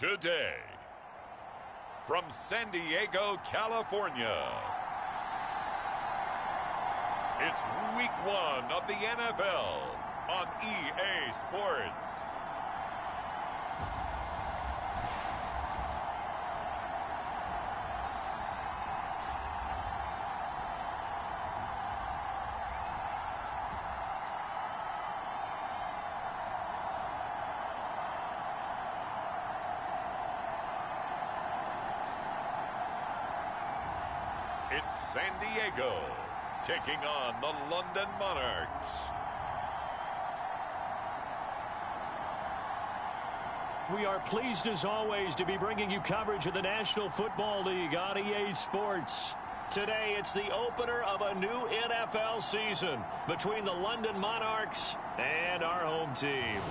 Today, from San Diego, California, it's Week 1 of the NFL on EA Sports. It's San Diego taking on the London Monarchs. We are pleased as always to be bringing you coverage of the National Football League on EA Sports. Today it's the opener of a new NFL season between the London Monarchs and our home team.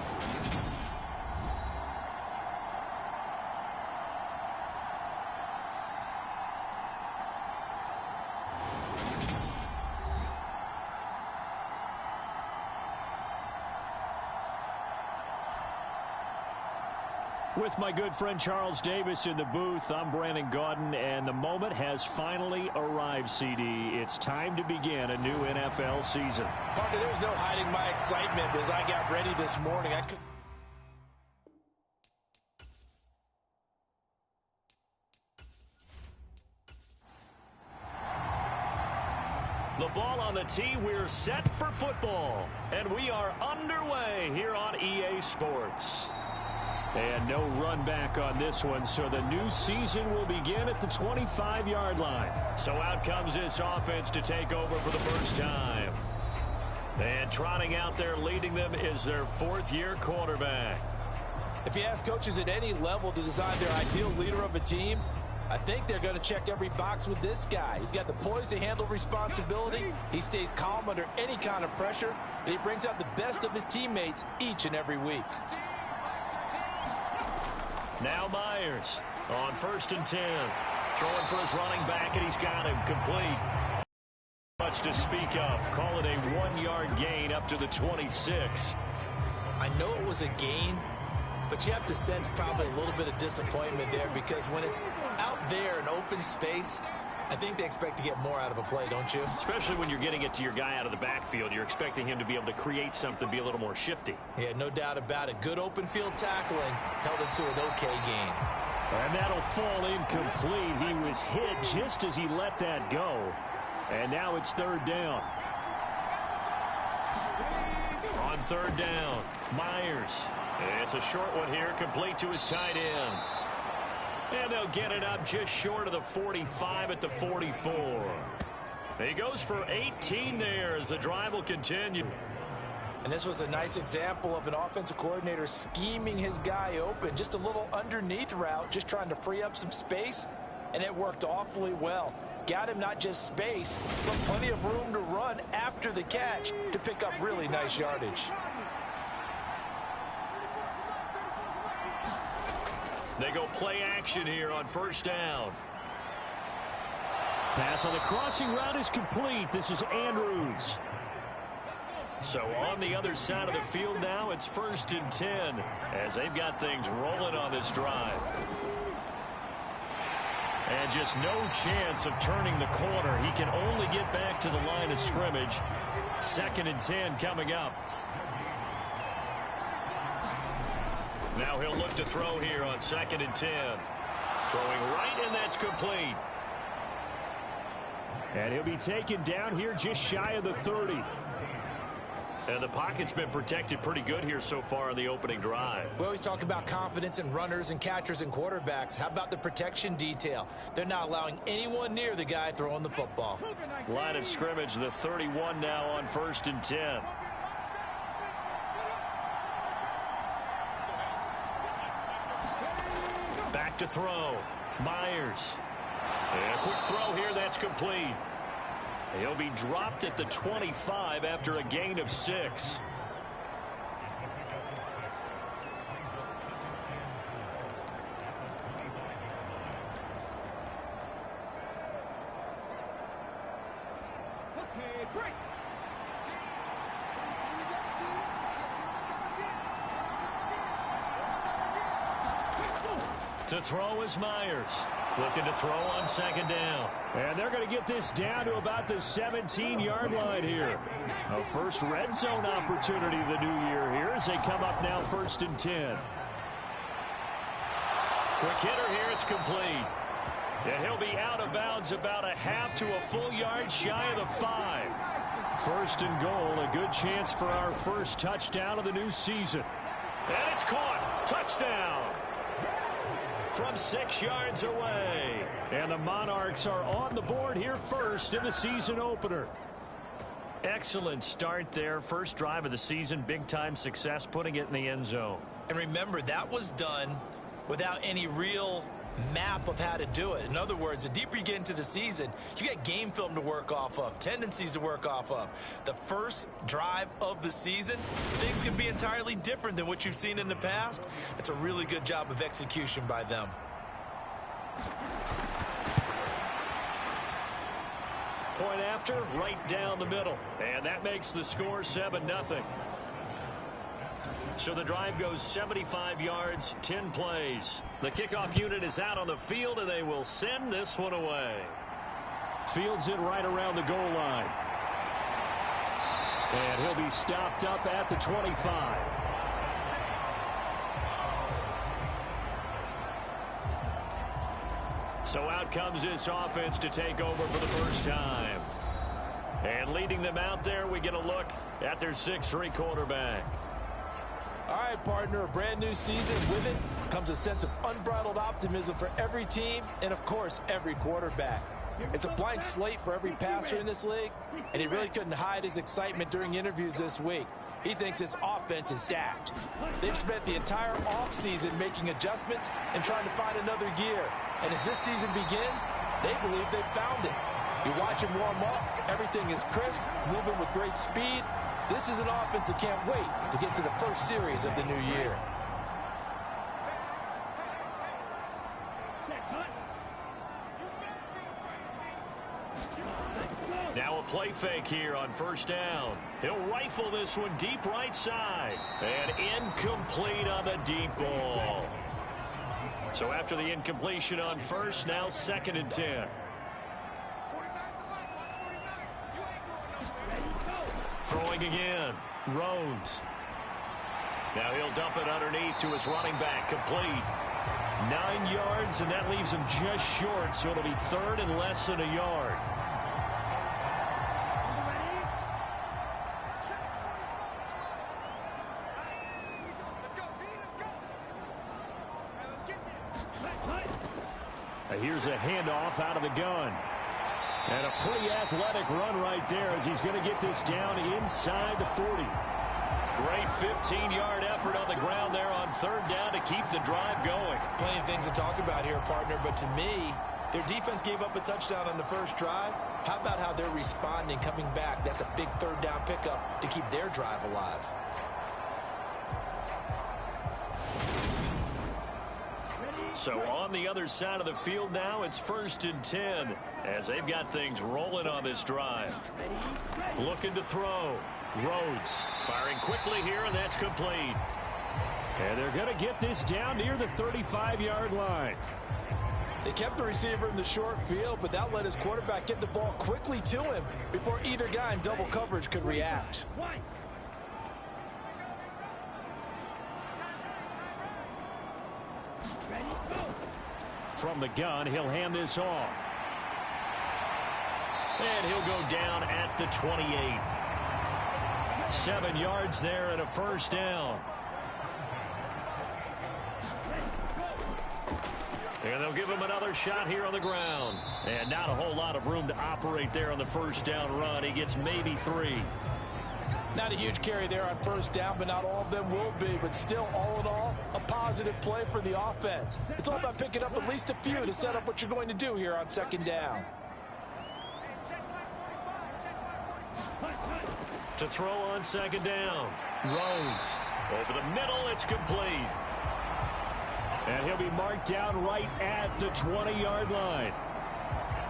With my good friend Charles Davis in the booth, I'm Brandon Gaudin, and the moment has finally arrived, CD. It's time to begin a new NFL season. Partner, there was no hiding my excitement as I got ready this morning. The ball on the tee, we're set for football, and we are underway here on EA Sports. And no run back on this one, so the new season will begin at the 25-yard line. So out comes this offense to take over for the first time. And trotting out there leading them is their fourth-year quarterback. If you ask coaches at any level to design their ideal leader of a team, I think they're going to check every box with this guy. He's got the poise to handle responsibility. He stays calm under any kind of pressure, and he brings out the best of his teammates each and every week. Now Myers on 1st and 10. Throwing for his running back, and he's got him complete. Much to speak of. Call it a 1-yard gain up to the 26. I know it was a gain, but you have to sense probably a little bit of disappointment there because when it's out there in open space, I think they expect to get more out of a play, don't you? Especially when you're getting it to your guy out of the backfield. You're expecting him to be able to create something, be a little more shifty. Yeah, no doubt about it. Good open field tackling held him to an okay gain. And that'll fall incomplete. He was hit just as he let that go. And now it's 3rd down. On 3rd down, Myers. It's a short one here, complete to his tight end. And they'll get it up just short of the 45 at the 44. He goes for 18 there as the drive will continue. And this was a nice example of an offensive coordinator scheming his guy open. Just a little underneath route, just trying to free up some space. And it worked awfully well. Got him not just space, but plenty of room to run after the catch to pick up really nice yardage. They go play action here on 1st down. Pass on the crossing route is complete. This is Andrews. So on the other side of the field now, it's 1st and 10 as they've got things rolling on this drive. And just no chance of turning the corner. He can only get back to the line of scrimmage. 2nd and 10 coming up. Now he'll look to throw here on 2nd and 10. Throwing right, and that's complete. And he'll be taken down here just shy of the 30. And the pocket's been protected pretty good here so far on the opening drive. We always talk about confidence in runners and catchers and quarterbacks. How about the protection detail? They're not allowing anyone near the guy throwing the football. Line of scrimmage, the 31 now on 1st and 10. Back to throw. Myers. And a quick throw here, that's complete. He'll be dropped at the 25 after a gain of 6. To throw is Myers. Looking to throw on second down. And they're going to get this down to about the 17-yard line here. A first red zone opportunity of the new year here as they come up now 1st and 10. Quick hitter here. It's complete. And he'll be out of bounds about a half to a full yard shy of the 5. 1st and goal. A good chance for our first touchdown of the new season. And it's caught. Touchdown. From 6 yards away. And the Monarchs are on the board here first in the season opener. Excellent start there. First drive of the season. Big-time success putting it in the end zone. And remember, that was done without any real map of how to do it. In other words, the deeper you get into the season, you get game film to work off of, tendencies to work off of. The first drive of the season, things can be entirely different than what you've seen in the past. It's a really good job of execution by them. Point after, right down the middle. And that makes the score 7-0. So the drive goes 75 yards, 10 plays. The kickoff unit is out on the field, and they will send this one away. Fields it right around the goal line. And he'll be stopped up at the 25. So out comes this offense to take over for the first time. And leading them out there, we get a look at their 6'3" quarterback. All right, partner, a brand new season. With it comes a sense of unbridled optimism for every team and, of course, every quarterback. It's a blank slate for every passer in this league, and he really couldn't hide his excitement during interviews this week. He thinks his offense is stacked. They've spent the entire offseason making adjustments and trying to find another gear. And as this season begins, they believe they've found it. You watch him warm up, everything is crisp, moving with great speed. This is an offense that can't wait to get to the first series of the new year. Now a play fake here on first down. He'll rifle this one deep right side. And incomplete on the deep ball. So after the incompletion on first, now 2nd and 10. Throwing again. Rhodes. Now he'll dump it underneath to his running back. Complete. 9 yards, and that leaves him just short, so it'll be 3rd and less than a yard. Here's a handoff out of the gun. And a pretty athletic run right there as he's going to get this down inside the 40. Great 15-yard effort on the ground there on 3rd down to keep the drive going. Plenty of things to talk about here, partner, but to me, their defense gave up a touchdown on the first drive. How about how they're responding, coming back? That's a big 3rd down pickup to keep their drive alive. So on the other side of the field now, it's 1st and 10 as they've got things rolling on this drive. Looking to throw. Rhodes firing quickly here, and that's complete. And they're going to get this down near the 35-yard line. They kept the receiver in the short field, but that let his quarterback get the ball quickly to him before either guy in double coverage could react. From the gun, he'll hand this off. And he'll go down at the 28. 7 yards there and a first down. And they'll give him another shot here on the ground. And not a whole lot of room to operate there on the first down run. He gets maybe 3. Not a huge carry there on first down, but not all of them will be. But still, all in all, a positive play for the offense. It's all about picking up at least a few to set up what you're going to do here on 2nd down. To throw on 2nd down. Rhodes. Over the middle, it's complete. And he'll be marked down right at the 20-yard line.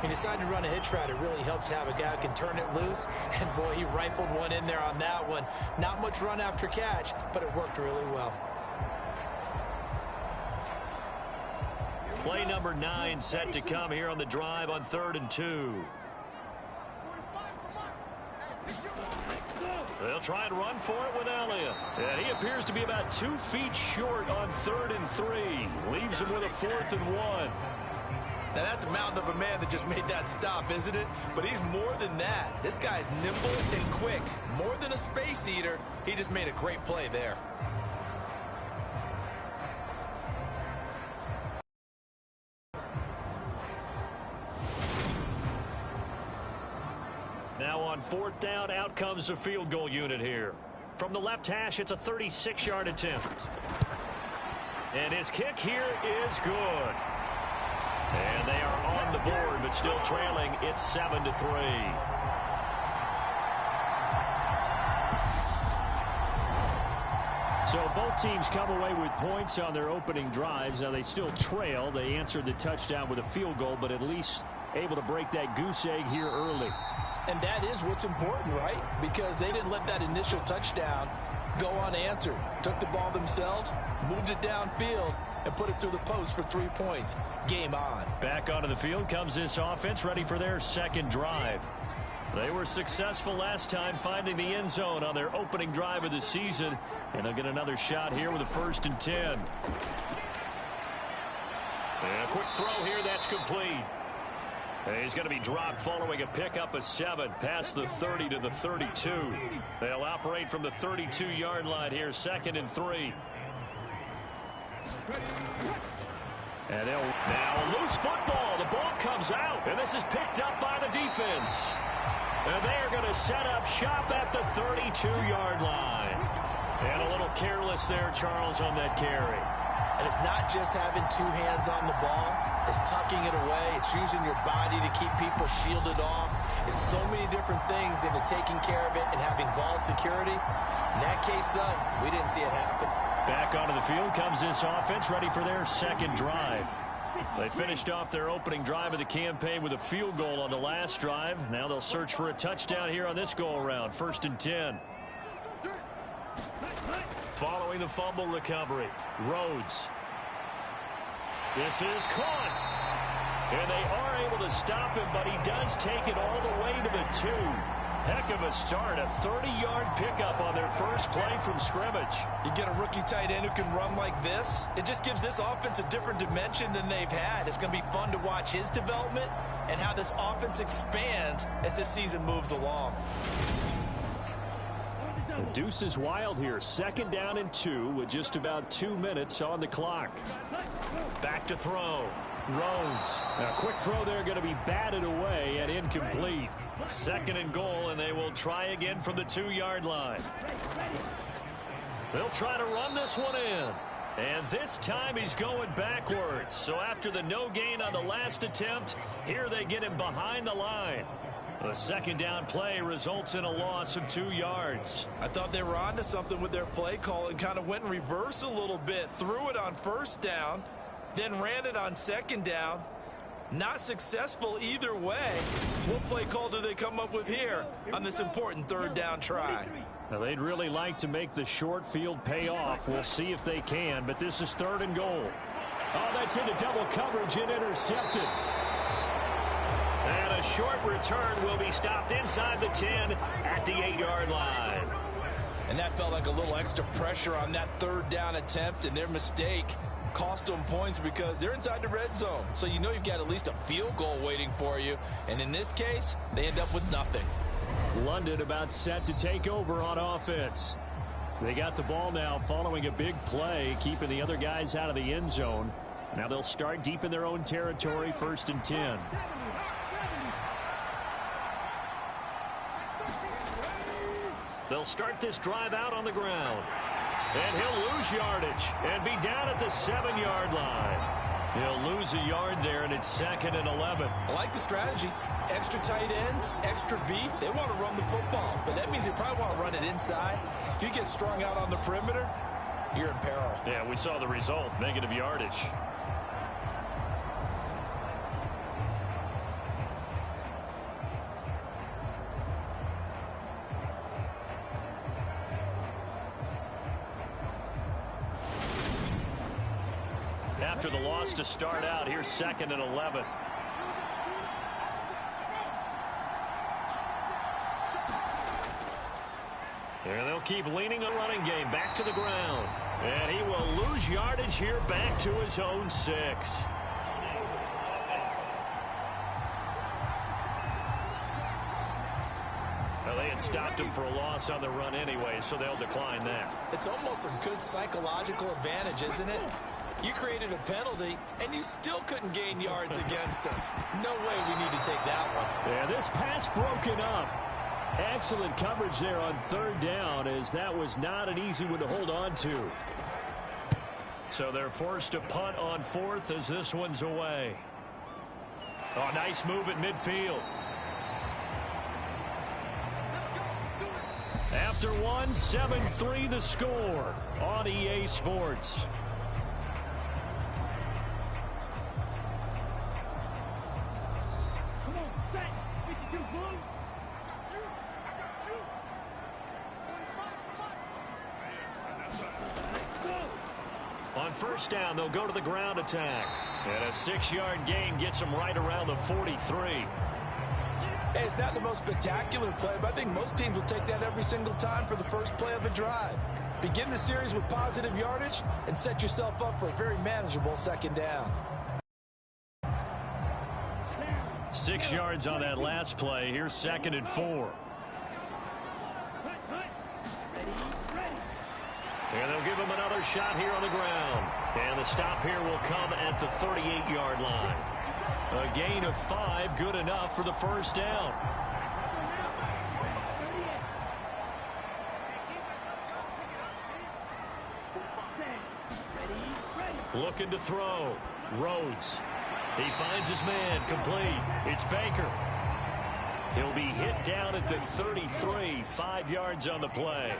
He decided to run a hitch route. It really helps to have a guy who can turn it loose. And, boy, he rifled one in there on that one. Not much run after catch, but it worked really well. Play number 9 set to come here on the drive on 3rd and 2. They'll try and run for it with Elliott. And he appears to be about 2 feet short on 3rd and 3. Leaves him with a 4th and 1. Now, that's a mountain of a man that just made that stop, isn't it? But he's more than that. This guy's nimble and quick. More than a space eater, he just made a great play there. Now on 4th down, out comes the field goal unit here. From the left hash, it's a 36-yard attempt. And his kick here is good. And they are on the board, but still trailing. It's 7-3. So both teams come away with points on their opening drives. Now they still trail. They answered the touchdown with a field goal, but at least able to break that goose egg here early. And that is what's important, right? Because they didn't let that initial touchdown go unanswered. Took the ball themselves, moved it downfield, and put it through the post for 3 points. Game on. Back onto the field comes this offense, ready for their second drive. They were successful last time finding the end zone on their opening drive of the season. And they'll get another shot here with a 1st and 10. And a quick throw here, that's complete. He's going to be dropped following a pickup of 7 past the 30 to the 32. They'll operate from the 32-yard line here, 2nd and 3. And they'll now loose football. The ball comes out, and this is picked up by the defense. And they are going to set up shop at the 32-yard line. And a little careless there, Charles, on that carry. And it's not just having 2 hands on the ball. It's tucking it away. It's using your body to keep people shielded off. It's so many different things into taking care of it and having ball security. In that case, though, we didn't see it happen. Back onto the field comes this offense, ready for their second drive. They finished off their opening drive of the campaign with a field goal on the last drive. Now they'll search for a touchdown here on this go-around. 1st and 10. Following the fumble recovery, Rhodes. This is caught. And they are able to stop him, but he does take it all the way to the 2. Heck of a start, a 30-yard pickup on their first play from scrimmage. You get a rookie tight end who can run like this, it just gives this offense a different dimension than they've had. It's going to be fun to watch his development and how this offense expands as this season moves along. The deuce is wild here. 2nd down and 2 with just about 2 minutes on the clock. Back to throw. Rhodes. A quick throw there, going to be batted away and incomplete. 2nd and goal, and they will try again from the 2-yard line. They'll try to run this one in. And this time he's going backwards. So after the no gain on the last attempt, here they get him behind the line. The 2nd down play results in a loss of 2 yards. I thought they were onto something with their play call and kind of went in reverse a little bit. Threw it on 1st down, then ran it on 2nd down. Not successful either way. What play call do they come up with here on this important 3rd down try? Now they'd really like to make the short field pay off. We'll see if they can, but this is 3rd and goal. Oh, that's into double coverage and intercepted. And a short return will be stopped inside the 10 at the 8-yard line. And that felt like a little extra pressure on that 3rd down attempt, and their mistake cost them points because they're inside the red zone. So you know you've got at least a field goal waiting for you. And in this case, they end up with nothing. London about set to take over on offense. They got the ball now following a big play, keeping the other guys out of the end zone. Now they'll start deep in their own territory, 1st and 10. They'll start this drive out on the ground. And he'll lose yardage and be down at the 7-yard line. He'll lose a yard there, and it's 2nd and 11. I like the strategy. Extra tight ends, extra beef. They want to run the football, but that means they probably want to run it inside. If you get strung out on the perimeter, you're in peril. Yeah, we saw the result, negative yardage. after the loss to start out. Here's 2nd and 11. And they'll keep leaning a running game back to the ground. And he will lose yardage here back to his own 6. Well, they had stopped him for a loss on the run anyway, so they'll decline that. It's almost a good psychological advantage, isn't it? You created a penalty, and you still couldn't gain yards against us. No way we need to take that one. Yeah, this pass broken up. Excellent coverage there on 3rd down, as that was not an easy one to hold on to. So they're forced to punt on 4th as this one's away. Oh, nice move at midfield. After one, 7-3 the score on EA Sports. On 1st down, they'll go to the ground attack. And a 6-yard gain gets them right around the 43. Hey, it's not the most spectacular play, but I think most teams will take that every single time for the first play of a drive. Begin the series with positive yardage and set yourself up for a very manageable 2nd down. 6 yards on that last play. Here's 2nd and 4. And they'll give him another shot here on the ground. And the stop here will come at the 38-yard line. A gain of 5, good enough for the 1st down. Looking to throw. Rhodes. He finds his man, complete. It's Baker. He'll be hit down at the 33, 5 yards on the play.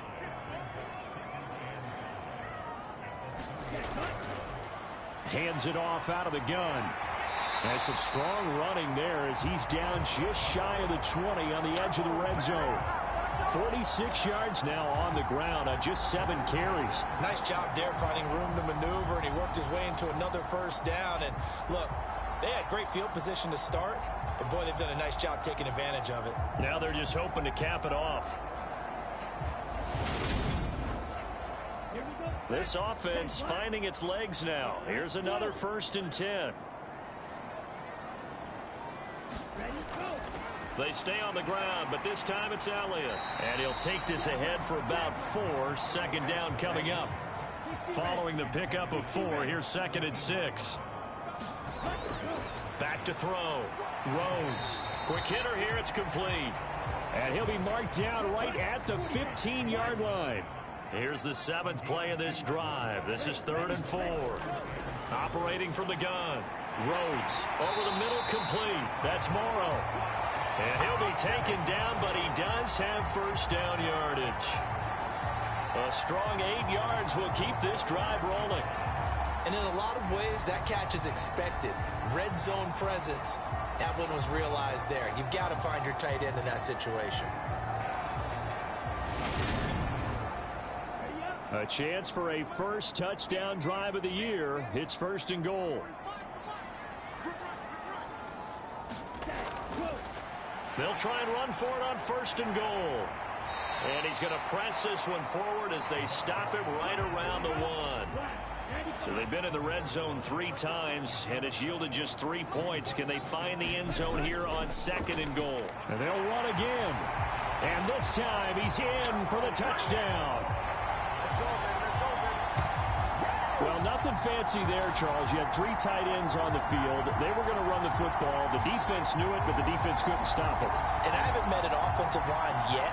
Hands it off out of the gun. And some strong running there as he's down just shy of the 20 on the edge of the red zone. 46 yards now on the ground on just 7 carries. Nice job there finding room to maneuver, and he worked his way into another 1st down. And look, they had great field position to start, but boy, they've done a nice job taking advantage of it. Now they're just hoping to cap it off. This offense finding its legs now. Here's another 1st and 10. They stay on the ground, but this time it's Elliott. And he'll take this ahead for about 4. 2nd down coming up. Following the pickup of 4, here's 2nd and 6. Back to throw. Rhodes. Quick hitter here, it's complete. And he'll be marked down right at the 15-yard line. Here's the 7th play of this drive. This is 3rd and 4. Operating from the gun. Rhodes over the middle, complete. That's Morrow. And he'll be taken down, but he does have 1st down yardage. A strong 8 yards will keep this drive rolling. And in a lot of ways, that catch is expected. Red zone presence. That one was realized there. You've got to find your tight end in that situation. A chance for a 1st touchdown drive of the year. It's 1st and goal. They'll try and run for it on 1st and goal. And he's going to press this one forward as they stop him right around the 1. So they've been in the red zone 3 times, and it's yielded just 3 points. Can they find the end zone here on 2nd and goal? And they'll run again. And this time he's in for the touchdown. Well, nothing fancy there, Charles. You had 3 tight ends on the field. They were going to run the football. The defense knew it, but the defense couldn't stop it. And I haven't met an offensive line yet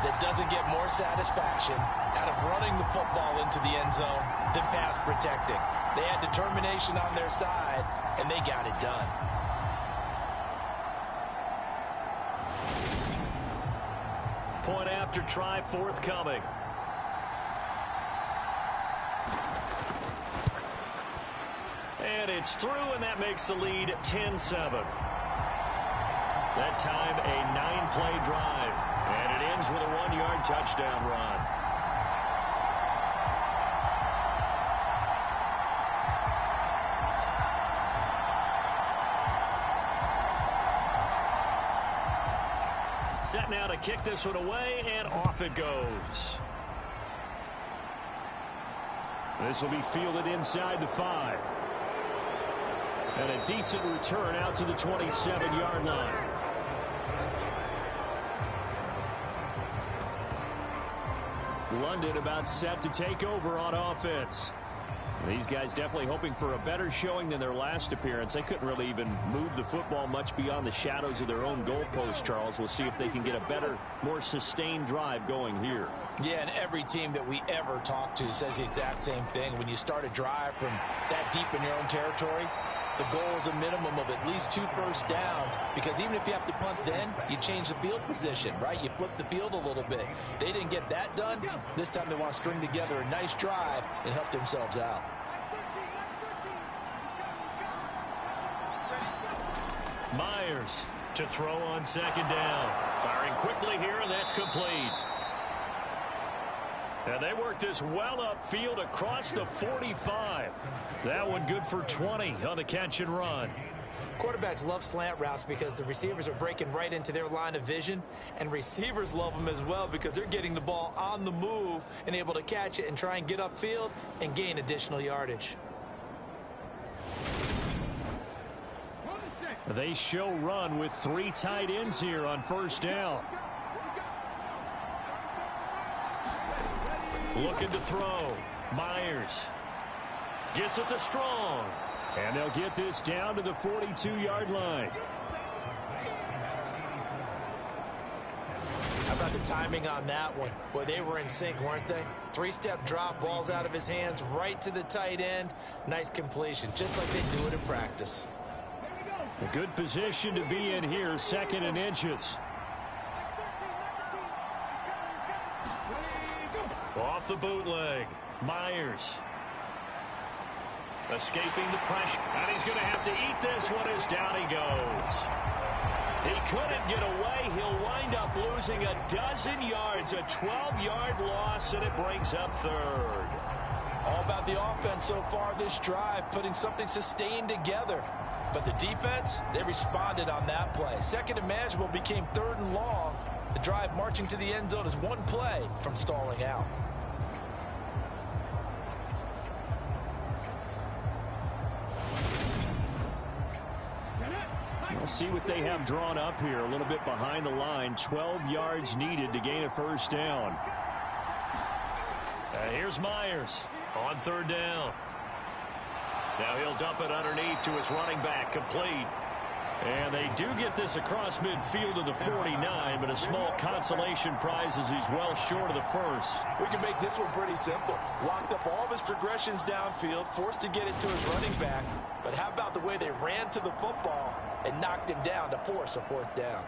that doesn't get more satisfaction out of running the football into the end zone than pass protecting. They had determination on their side, and they got it done. Point after try forthcoming. And it's through, and that makes the lead 10-7. That time, a 9-play drive. And it ends with a 1-yard touchdown run. set now to kick this one away, and off it goes. This will be fielded inside the 5. And a decent return out to the 27-yard line. London about set to take over on offense. These guys definitely hoping for a better showing than their last appearance. They couldn't really even move the football much beyond the shadows of their own goalpost, Charles. We'll see if they can get a better, more sustained drive going here. Yeah, and every team that we ever talk to says the exact same thing. When you start a drive from that deep in your own territory, the goal is a minimum of at least 2 first downs, because even if you have to punt then, you change the field position, right? You flip the field a little bit. They didn't get that done. This time they want to string together a nice drive and help themselves out. Myers to throw on second down. Firing quickly here, and that's complete. And they work this well upfield across the 45. That one good for 20 on the catch and run. Quarterbacks love slant routes because the receivers are breaking right into their line of vision, and receivers love them as well because they're getting the ball on the move and able to catch it and try and get upfield and gain additional yardage. They show run with 3 tight ends here on first down. Looking to throw. Myers gets it to Strong. And they'll get this down to the 42-yard line. How about the timing on that one? Boy, they were in sync, weren't they? 3-step drop, balls out of his hands, right to the tight end. Nice completion, just like they do it in practice. A good position to be in here, 2nd and inches. Off the bootleg. Myers escaping the pressure. And he's going to have to eat this one as down he goes. He couldn't get away. He'll wind up losing a dozen yards. A 12-yard loss, and it brings up 3rd. All about the offense so far this drive, putting something sustained together. But the defense, they responded on that play. 2nd and manageable became 3rd and long. The drive marching to the end zone is 1 play from stalling out. We'll see what they have drawn up here. A little bit behind the line. 12 yards needed to gain a first down. Here's Myers on 3rd down. Now he'll dump it underneath to his running back, complete. And they do get this across midfield to the 49, but a small consolation prize as he's well short of the 1st. We can make this one pretty simple. Locked up all of his progressions downfield, forced to get it to his running back. But how about the way they ran to the football and knocked him down to force a 4th down?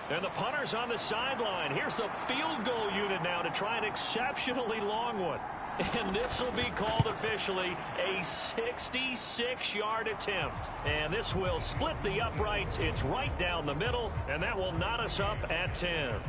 And the punter's on the sideline. Here's the field goal unit now to try an exceptionally long one. And this will be called officially a 66-yard attempt. And this will split the uprights. It's right down the middle, and that will knot us up at 10.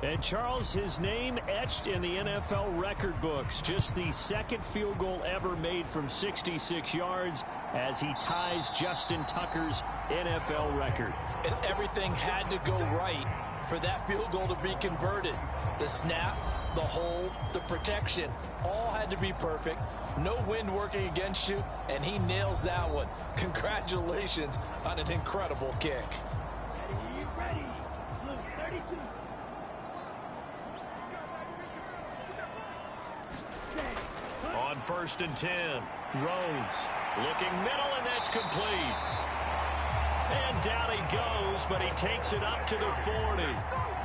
And Charles, his name etched in the NFL record books. Just the 2nd field goal ever made from 66 yards as he ties Justin Tucker's NFL record. And everything had to go right for that field goal to be converted. The snap, the hold, the protection, all had to be perfect. No wind working against you, and he nails that one. Congratulations on an incredible kick. Ready. Blue 32. On 1st and 10, Rhodes looking middle, and that's complete. And down he goes, but he takes it up to the 40.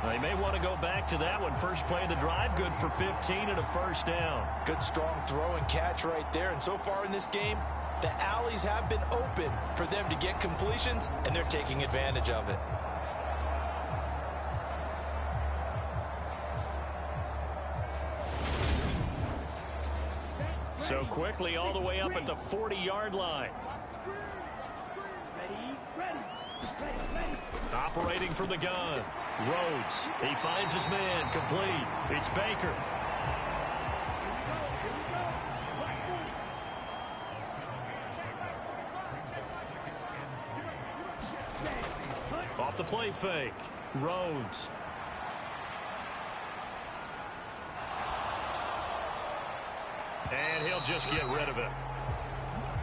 They may want to go back to that one. First play of the drive, good for 15 and a first down. Good strong throw and catch right there. And so far in this game, the alleys have been open for them to get completions, and they're taking advantage of it. So quickly all the way up at the 40-yard line. Ready. Operating from the gun. Rhodes. He finds his man. Complete. It's Baker. off the play fake. Rhodes. And he'll just get rid of it.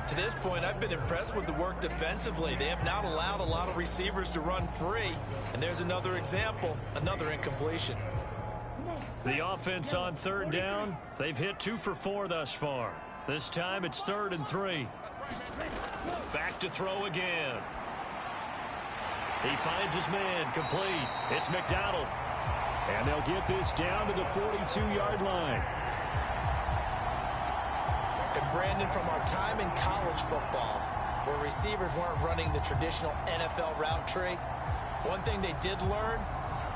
To this point, I've been impressed with the work defensively. They have not allowed a lot of receivers to run free. And there's another example, another incompletion. The offense on third down, they've hit 2 for 4 thus far. This time it's 3rd and 3. Back to throw again. He finds his man, complete. It's McDonald. And they'll get this down to the 42-yard line. And Brandon, from our time in college football, where receivers weren't running the traditional NFL route tree, one thing they did learn,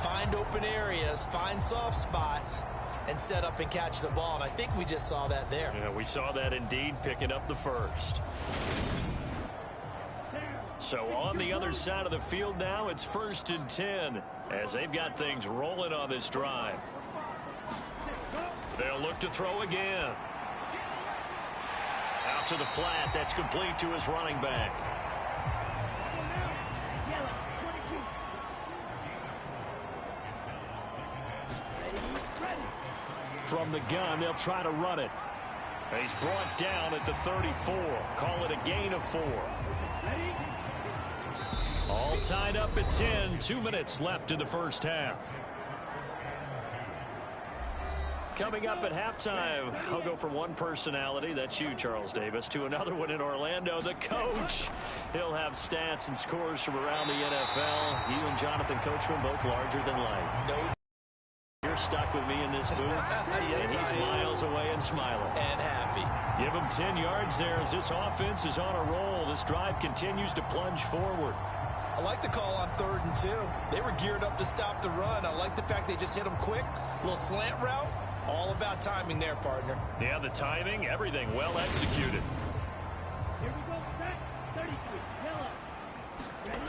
find open areas, find soft spots, and set up and catch the ball. And I think we just saw that there. Yeah, we saw that indeed, picking up the first. So on the other side of the field now, it's 1st and 10 as they've got things rolling on this drive. They'll look to throw again. Out to the flat. That's complete to his running back. From the gun, they'll try to run it. He's brought down at the 34. Call it a gain of 4. All tied up at 10. 2 minutes left in the first half. Coming up at halftime, I'll go from one personality, that's you, Charles Davis, to another one in Orlando, the coach. He'll have stats and scores from around the NFL. You and Jonathan Coachman, both larger than life. No. You're stuck with me in this booth, Yes, and he's miles away and smiling. And happy. Give him 10 yards there as this offense is on a roll. This drive continues to plunge forward. I like the call on 3rd and 2. They were geared up to stop the run. I like the fact they just hit them quick. A little slant route. All about timing there, partner. Yeah, the timing, everything well executed. Here we go, set. 33, yellow. Ready,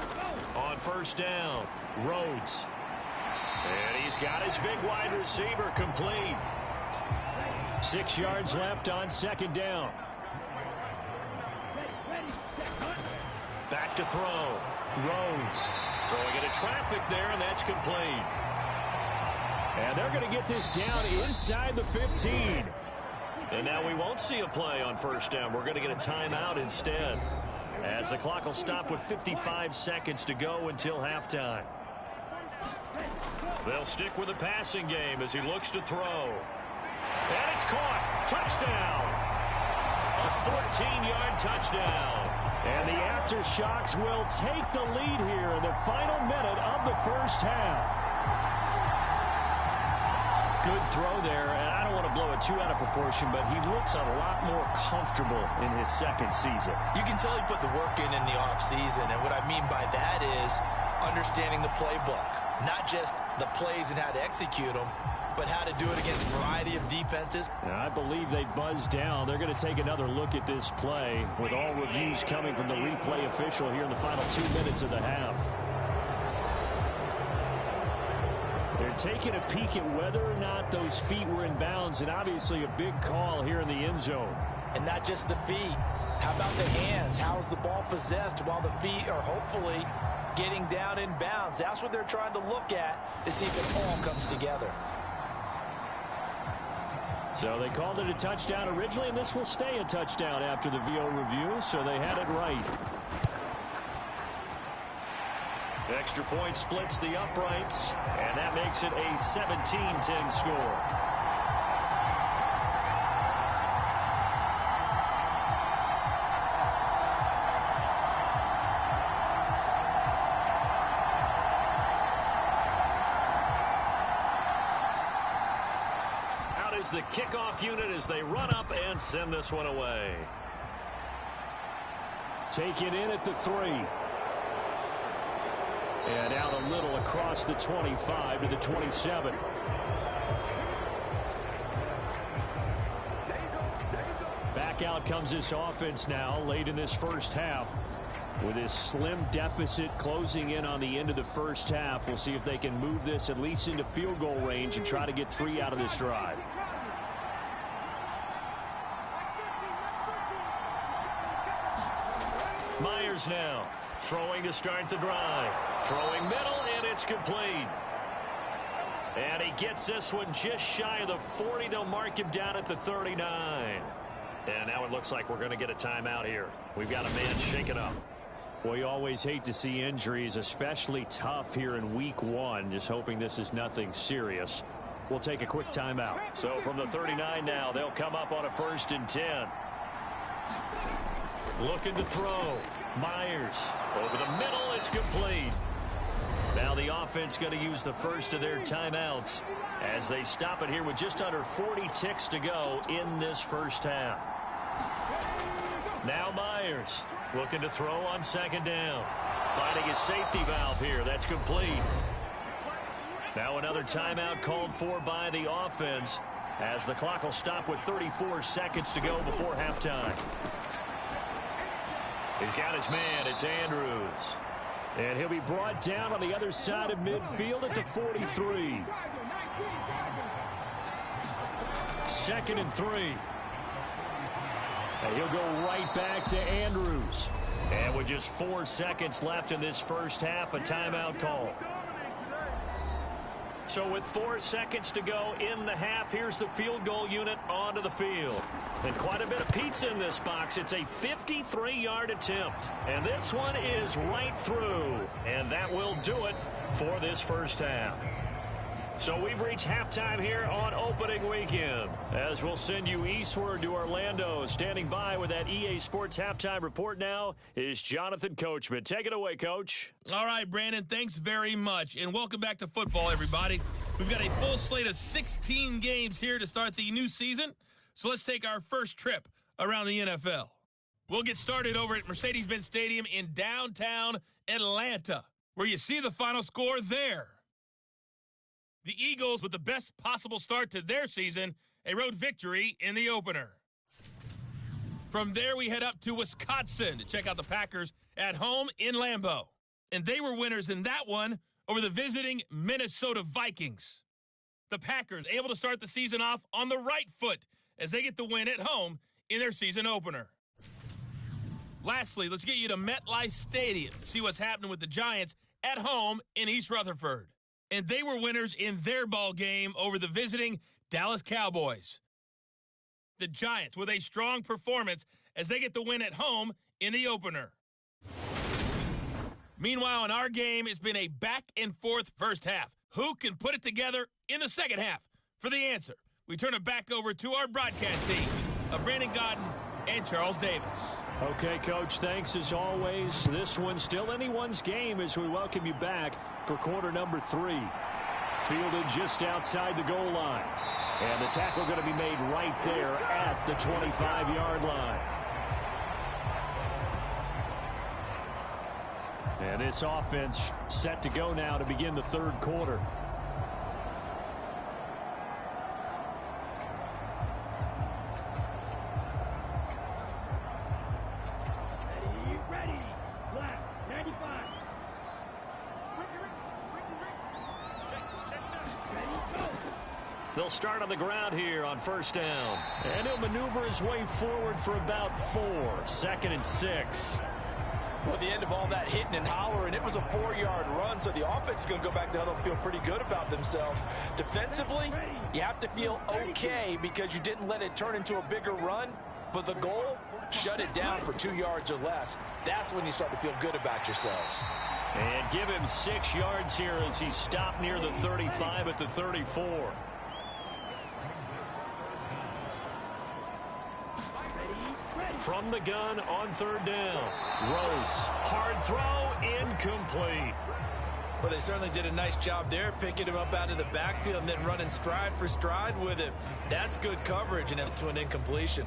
go. On 1st down, Rhodes. And he's got his big wide receiver complete. 6 yards left on 2nd down. Ready, set, hunt. Back to throw. Rhodes throwing into traffic there, and that's complete. And they're going to get this down inside the 15. And now we won't see a play on 1st down. We're going to get a timeout instead, as the clock will stop with 55 seconds to go until halftime. They'll stick with the passing game as he looks to throw. And it's caught. Touchdown. A 14-yard touchdown. And the Aftershocks will take the lead here in the final minute of the first half. Good throw there, and I don't want to blow it too out of proportion, but he looks a lot more comfortable in his 2nd season. You can tell he put the work in the offseason, and what I mean by that is understanding the playbook. Not just the plays and how to execute them, but how to do it against a variety of defenses. Now, I believe they buzzed down. They're going to take another look at this play, with all reviews coming from the replay official here in the final 2 minutes of the half. They're taking a peek at whether or not those feet were in bounds, and obviously a big call here in the end zone. And not just the feet. How about the hands? How is the ball possessed while the feet are hopefully getting down in bounds? That's what they're trying to look at to see if it all comes together. So they called it a touchdown originally, and this will stay a touchdown after the VO review, so they had it right. Extra point splits the uprights, and that makes it a 17-10 score. Out is the kickoff unit as they run up and send this one away. Take it in at the 3. And out a little across the 25 to the 27. Back out comes this offense now late in this first half. With this slim deficit closing in on the end of the first half, we'll see if they can move this at least into field goal range and try to get 3 out of this drive. Myers now Throwing to start the drive. Throwing middle, and it's complete. And he gets this one just shy of the 40. They'll mark him down at the 39. And now it looks like we're going to get a timeout here. We've got a man shaken up. Well, you always hate to see injuries, especially tough here in week 1. Just hoping this is nothing serious. We'll take a quick timeout. So from the 39 now, they'll come up on a 1st and 10. Looking to throw. Myers over the middle. It's complete. Now the offense going to use the first of their timeouts as they stop it here with just under 40 ticks to go in this first half. Now Myers looking to throw on 2nd down. Finding his safety valve here. That's complete. Now another timeout called for by the offense as the clock will stop with 34 seconds to go before halftime. He's got his man. It's Andrews. And he'll be brought down on the other side of midfield at the 43. 2nd and 3. And he'll go right back to Andrews. And with just 4 seconds left in this first half, a timeout call. So with 4 seconds to go in the half, here's the field goal unit onto the field. And quite a bit of pizza in this box. It's a 53-yard attempt. And this one is right through. And that will do it for this first half. So we've reached halftime here on opening weekend, as we'll send you eastward to Orlando. Standing by with that EA Sports halftime report now is Jonathan Coachman. Take it away, Coach. All right, Brandon, thanks very much. And welcome back to football, everybody. We've got a full slate of 16 games here to start the new season. So let's take our first trip around the NFL. We'll get started over at Mercedes-Benz Stadium in downtown Atlanta, where you see the final score there. The Eagles, with the best possible start to their season, a road victory in the opener. From there, we head up to Wisconsin to check out the Packers at home in Lambeau. And they were winners in that one over the visiting Minnesota Vikings. The Packers able to start the season off on the right foot as they get the win at home in their season opener. Lastly, let's get you to MetLife Stadium to see what's happening with the Giants at home in East Rutherford. And they were winners in their ball game over the visiting Dallas Cowboys. The Giants with a strong performance as they get the win at home in the opener. Meanwhile, in our game, it's been a back-and-forth first half. Who can put it together in the second half? For the answer, we turn it back over to our broadcast team of Brandon Godden and Charles Davis. Okay, Coach, thanks as always. This one's still anyone's game as we welcome you back for quarter number 3. Fielded just outside the goal line. And the tackle going to be made right there at the 25-yard line. And this offense set to go now to begin the third quarter. Ready. Black, 95. They'll start on the ground here on first down. And he'll maneuver his way forward for about 4. 2nd and 6. Well, at the end of all that hitting and hollering, it was a 4-yard run, so the offense is going to go back down and feel pretty good about themselves. Defensively, you have to feel okay because you didn't let it turn into a bigger run, but the goal, shut it down for 2 yards or less. That's when you start to feel good about yourselves. And give him 6 yards here as he stopped near the 35 at the 34. From the gun on third down. Rhodes, hard throw, incomplete. Well, they certainly did a nice job there, picking him up out of the backfield and then running stride for stride with him. That's good coverage and to an incompletion.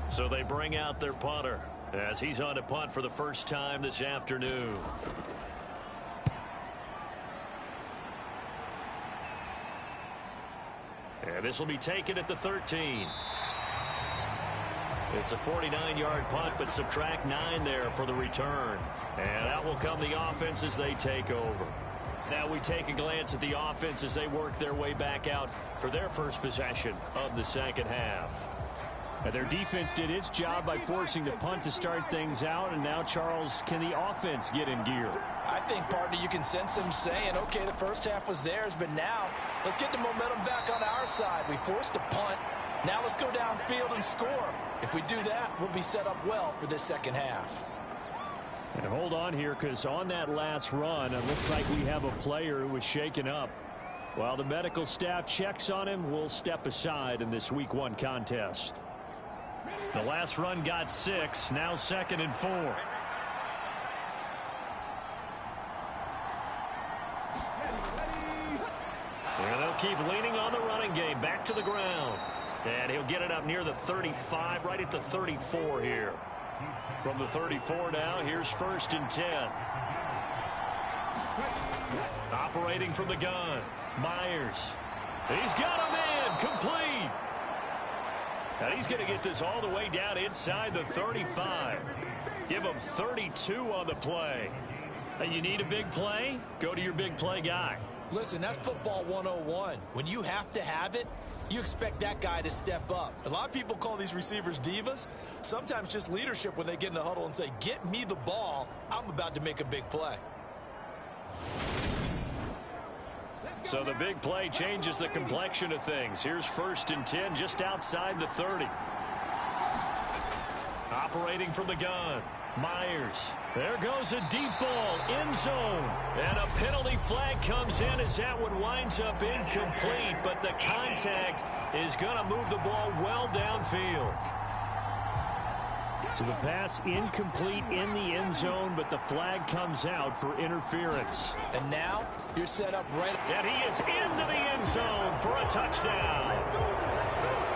So they bring out their punter as he's on to punt for the first time this afternoon. And this will be taken at the 13. It's a 49-yard punt, but subtract 9 there for the return. And out will come the offense as they take over. Now we take a glance at the offense as they work their way back out for their first possession of the second half. And their defense did its job by forcing the punt to start things out. And now, Charles, can the offense get in gear? I think, partner, you can sense them saying, okay, the first half was theirs, but now let's get the momentum back on our side. We forced a punt. Now let's go downfield and score. If we do that, we'll be set up well for this second half. And hold on here, because on that last run, it looks like we have a player who was shaken up. While the medical staff checks on him, we'll step aside in this Week 1 contest. The last run got 6, now 2nd and 4. And they'll keep leaning on the running game. Back to the ground. And he'll get it up near the 35, right at the 34 here. From the 34 now, here's 1st and 10. Operating from the gun. Myers. He's got a man. Complete. And he's going to get this all the way down inside the 35. Give him 32 on the play. Hey, you need a big play? Go to your big play guy. Listen, that's football 101. When you have to have it, you expect that guy to step up. A lot of people call these receivers divas. Sometimes just leadership when they get in the huddle and say, get me the ball. I'm about to make a big play. So the big play changes the complexion of things. Here's 1st and 10 just outside the 30. Operating from the gun. Myers. There goes a deep ball. End zone. And a penalty flag comes in as that one winds up incomplete. But the contact is going to move the ball well downfield. So the pass incomplete in the end zone, but the flag comes out for interference. And now you're set up right. And he is into the end zone for a touchdown.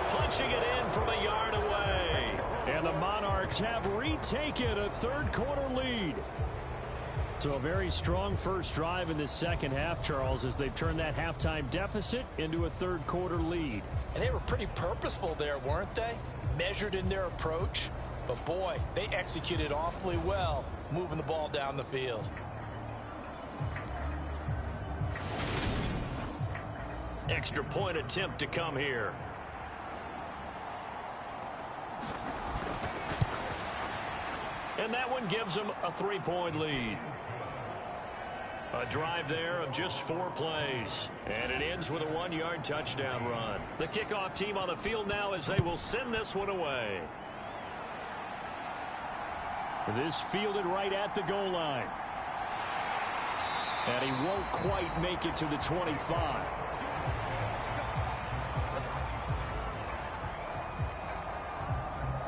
Punching it in from a yard away. And the Monarchs have retaken a third-quarter lead. So a very strong first drive in this second half, Charles, as they've turned that halftime deficit into a third-quarter lead. And they were pretty purposeful there, weren't they? Measured in their approach. But, boy, they executed awfully well, moving the ball down the field. Extra point attempt to come here. And that one gives them a 3-point lead. A drive there of just 4 plays. And it ends with a 1-yard touchdown run. The kickoff team on the field now as they will send this one away. This fielded right at the goal line. And he won't quite make it to the 25.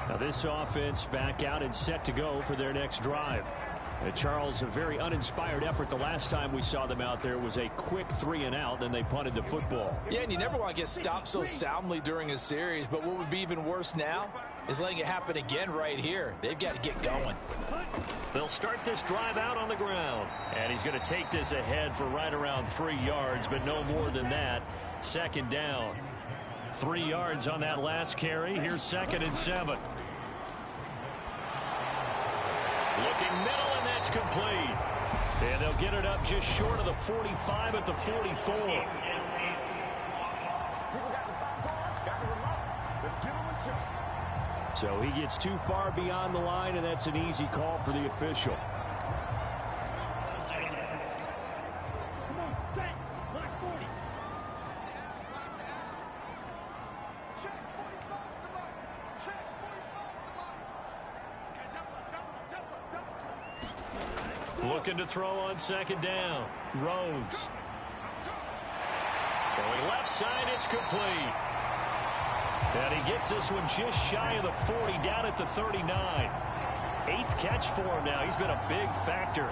Now this offense back out and set to go for their next drive. Charles, a very uninspired effort. The last time we saw them out there was a quick 3-and-out, then they punted the football. Yeah, and you never want to get stopped so soundly during a series, but what would be even worse now is letting it happen again right here. They've got to get going. They'll start this drive out on the ground. And he's going to take this ahead for right around 3 yards, but no more than that. 2nd down. 3 yards on that last carry. Here's 2nd and 7. Looking middle, and that's complete. And they'll get it up just short of the 45 at the 44. So he gets too far beyond the line, and that's an easy call for the official. Come on, set. Block 40. Check 45 the mark. Check 45 the mark. Looking to throw on 2nd down. Rhodes. Throwing left side, it's complete. And he gets this one just shy of the 40, down at the 39. 8th catch for him now. He's been a big factor.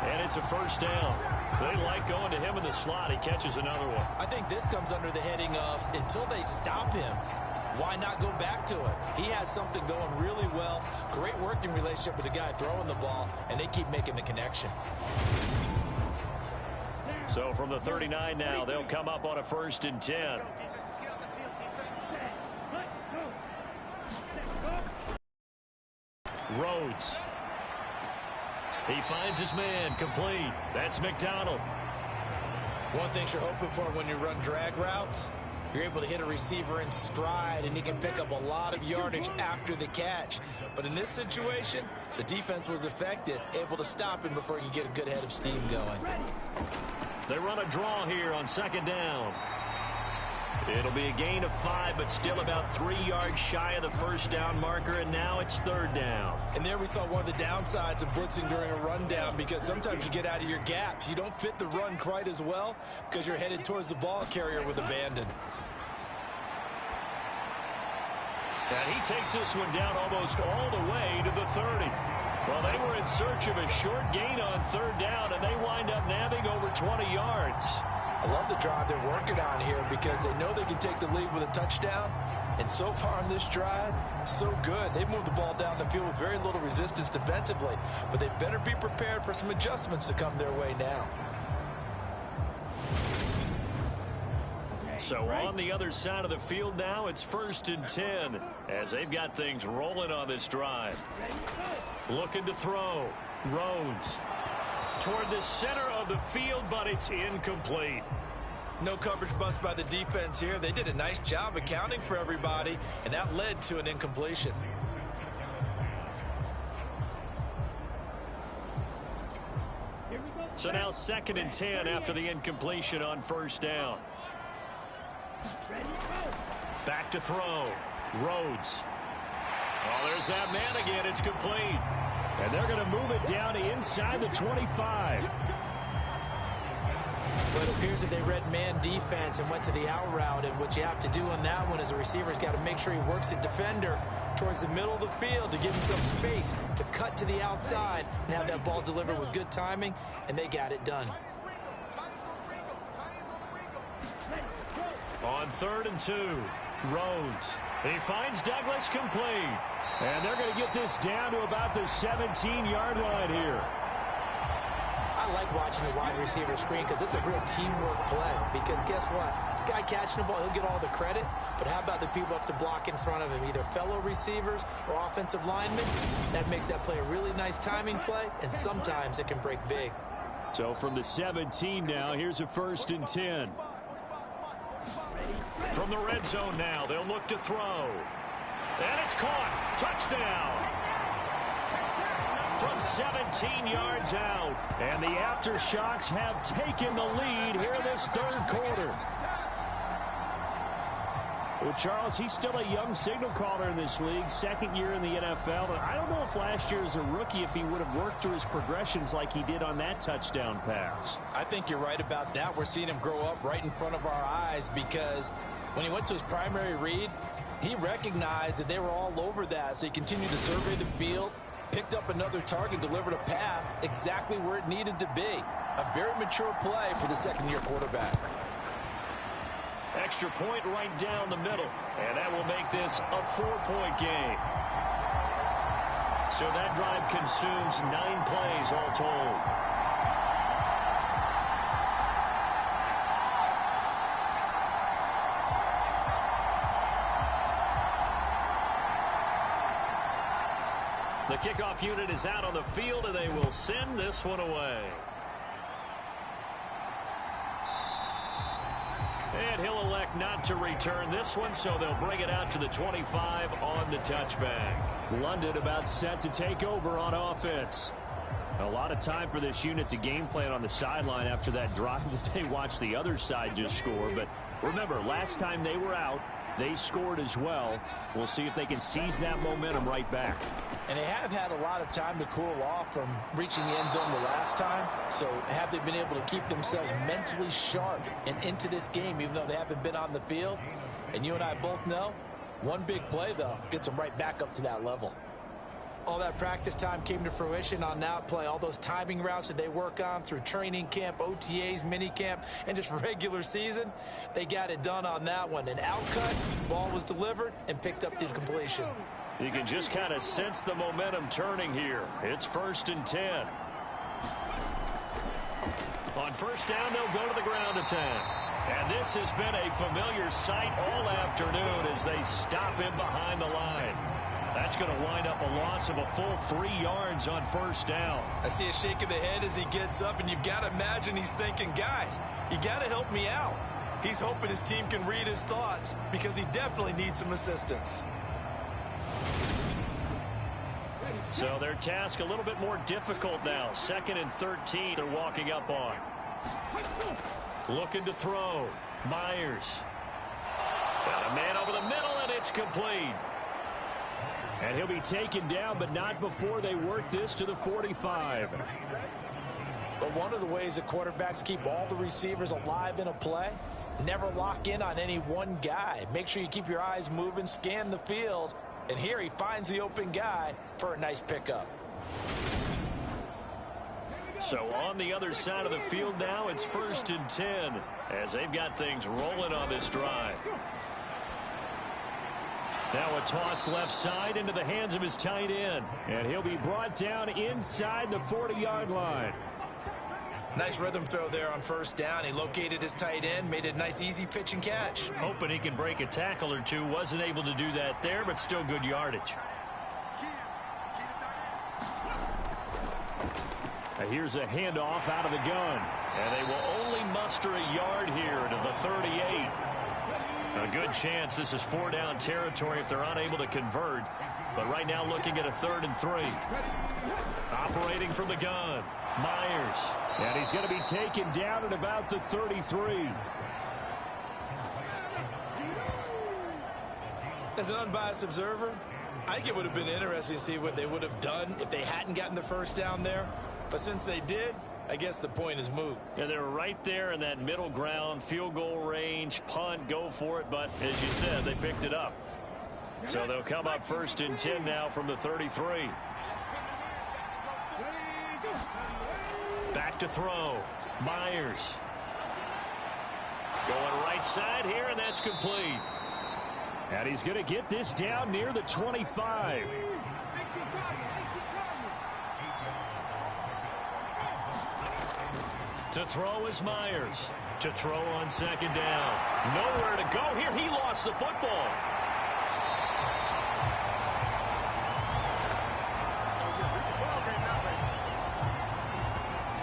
And it's a 1st down. They like going to him in the slot. He catches another one. I think this comes under the heading of, until they stop him, why not go back to it? He has something going really well. Great working relationship with the guy throwing the ball, and they keep making the connection. So from the 39 now, they'll come up on a 1st and 10. Rhodes. He finds his man complete. That's McDonald. One thing you're hoping for when you run drag routes, you're able to hit a receiver in stride, and he can pick up a lot of yardage after the catch. But in this situation, the defense was effective, able to stop him before he could get a good head of steam going. They run a draw here on second down. It'll be a gain of 5, but still about 3 yards shy of the first down marker, and now it's third down. And there we saw one of the downsides of blitzing during a rundown, because sometimes you get out of your gaps. You don't fit the run quite as well because you're headed towards the ball carrier with abandon. And he takes this one down almost all the way to the 30. Well, they were in search of a short gain on third down, and they wind up nabbing over 20 yards. I love the drive they're working on here because they know they can take the lead with a touchdown. And so far on this drive, so good. They've moved the ball down the field with very little resistance defensively. But they better be prepared for some adjustments to come their way now. So on the other side of the field now, it's 1st and 10 as they've got things rolling on this drive. Looking to throw. Rhodes toward the center of the field, but it's incomplete. No coverage bust by the defense here. They did a nice job accounting for everybody, and that led to an incompletion. So now 2nd and 10 after the incompletion on first down. Back to throw. Rhodes. Oh, there's that man again. It's complete. And they're going to move it down to inside the 25. But it appears that they read man defense and went to the out route. And what you have to do on that one is the receiver's got to make sure he works the defender towards the middle of the field to give him some space to cut to the outside and have that ball delivered with good timing. And they got it done. On 3rd and 2, Rhodes. He finds Douglas complete. And they're going to get this down to about the 17-yard line here. I like watching the wide receiver screen because it's a real teamwork play. Because guess what? The guy catching the ball, he'll get all the credit. But how about the people who have to block in front of him, either fellow receivers or offensive linemen? That makes that play a really nice timing play, and sometimes it can break big. So from the 17 now, here's a 1st and 10. From the red zone now, they'll look to throw. And it's caught. Touchdown. From 17 yards out. And the Aftershocks have taken the lead here in this third quarter. Well, Charles, he's still a young signal caller in this league, 2nd year in the NFL. And I don't know if last year as a rookie, if he would have worked through his progressions like he did on that touchdown pass. I think you're right about that. We're seeing him grow up right in front of our eyes because when he went to his primary read, he recognized that they were all over that. So he continued to survey the field, picked up another target, delivered a pass exactly where it needed to be. A very mature play for the 2nd-year quarterback. Extra point right down the middle. And that will make this a 4-point game. So that drive consumes 9 plays all told. The kickoff unit is out on the field, and they will send this one away. And he'll elect not to return this one, so they'll bring it out to the 25 on the touchback. London about set to take over on offense. A lot of time for this unit to game plan on the sideline after that drive that they watched the other side just score. But remember, last time they were out, they scored as well. We'll see if they can seize that momentum right back. And they have had a lot of time to cool off from reaching the end zone the last time. So have they been able to keep themselves mentally sharp and into this game, even though they haven't been on the field? And you and I both know, one big play, though, gets them right back up to that level. All that practice time came to fruition on that play. All those timing routes that they work on through training camp, OTAs, minicamp, and just regular season, they got it done on that one. An outcut, ball was delivered, and picked up the completion. You can just kind of sense the momentum turning here. It's 1st and 10. On first down, they'll go to the ground attack. And this has been a familiar sight all afternoon as they stop him behind the line. That's going to wind up a loss of a full 3 yards on first down. I see a shake of the head as he gets up, and you've got to imagine he's thinking, guys, you got to help me out. He's hoping his team can read his thoughts because he definitely needs some assistance. So their task a little bit more difficult now. 2nd and 13 they're walking up on. Looking to throw. Myers. Got a man over the middle, and it's complete. And he'll be taken down, but not before they work this to the 45. But one of the ways that quarterbacks keep all the receivers alive in a play, never lock in on any one guy. Make sure you keep your eyes moving, scan the field. And here he finds the open guy for a nice pickup. So on the other side of the field now, it's 1st and 10 as they've got things rolling on this drive. Now a toss left side into the hands of his tight end. And he'll be brought down inside the 40-yard line. Nice rhythm throw there on 1st down. He located his tight end, made a nice easy pitch and catch. Hoping he can break a tackle or two. Wasn't able to do that there, but still good yardage. Here's a handoff out of the gun. And they will only muster a yard here to the 38. A good chance this is 4-down territory if they're unable to convert. But right now looking at a 3rd and 3. Operating from the gun. Myers. And he's going to be taken down at about the 33. As an unbiased observer, I think it would have been interesting to see what they would have done if they hadn't gotten the 1st down there. But since they did, I guess the point is moot. Yeah, they were right there in that middle ground, field goal range, punt, go for it. But as you said, they picked it up. So they'll come up 1st and 10 now from the 33. Back to throw. Myers. Going right side here, and that's complete. And he's going to get this down near the 25. To throw is Myers. To throw on 2nd down. Nowhere to go here. He lost the football.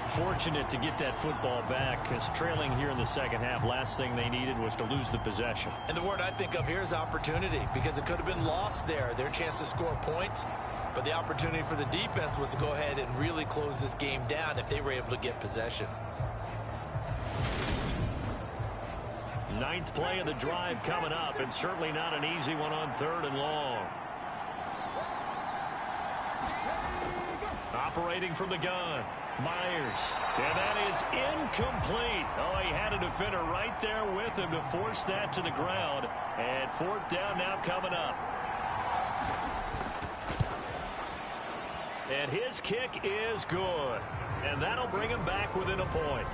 Fortunate to get that football back, because trailing here in the 2nd half, last thing they needed was to lose the possession. And the word I think of here is opportunity, because it could have been lost there. Their chance to score points. But the opportunity for the defense was to go ahead and really close this game down if they were able to get possession. 9th play of the drive coming up, and certainly not an easy one on 3rd and long. Operating from the gun. Myers. And that is incomplete. Oh, he had a defender right there with him to force that to the ground. And 4th down now coming up. And his kick is good. And that'll bring him back within a point.